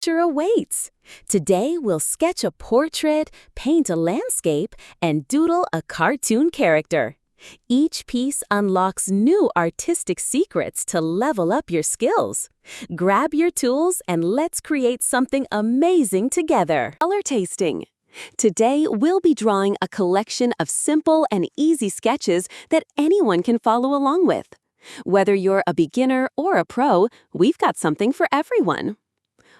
Adventure awaits. Today, we'll sketch a portrait, paint a landscape, and doodle a cartoon character. Each piece unlocks new artistic secrets to level up your skills. Grab your tools and let's create something amazing together. Color tasting. Today, we'll be drawing a collection of simple and easy sketches that anyone can follow along with. Whether you're a beginner or a pro, we've got something for everyone.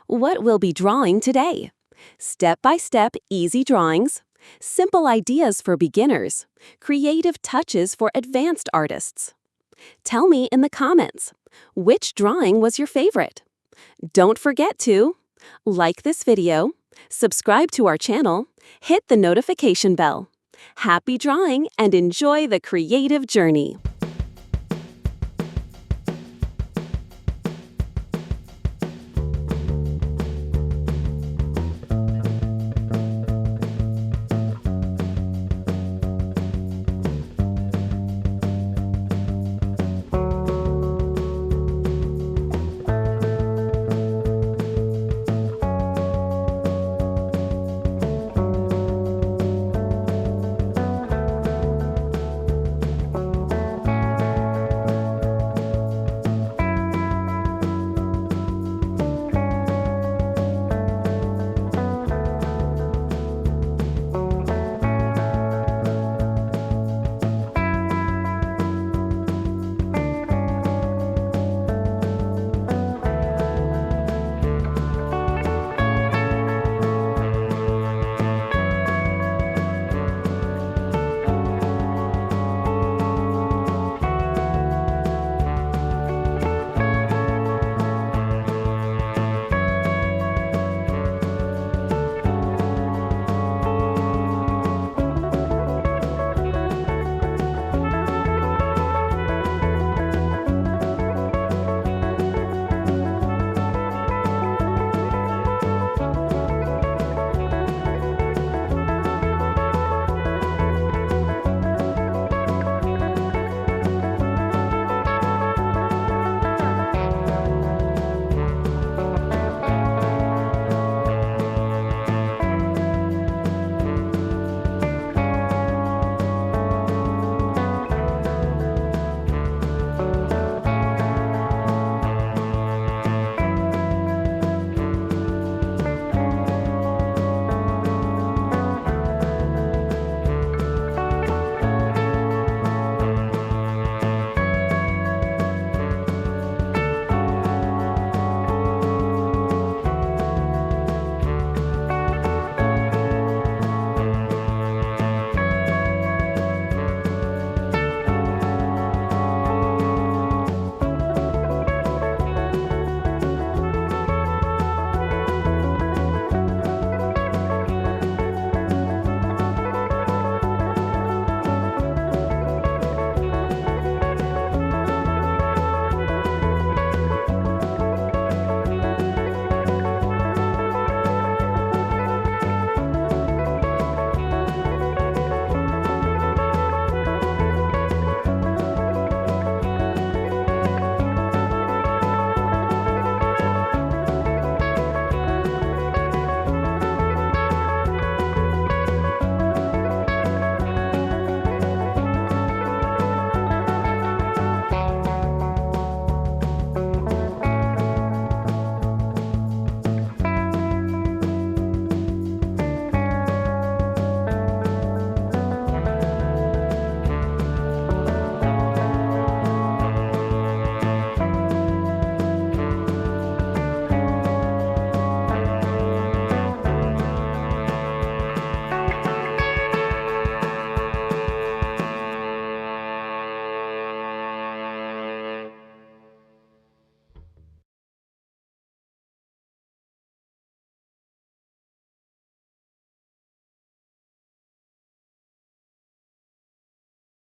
What we'll be drawing today: step-by-step easy drawings, simple ideas for beginners, creative touches for advanced artists. Tell me in the comments, which drawing was your favorite? Don't forget to like this video, subscribe to our channel, hit the notification bell. Happy drawing and enjoy the creative journey!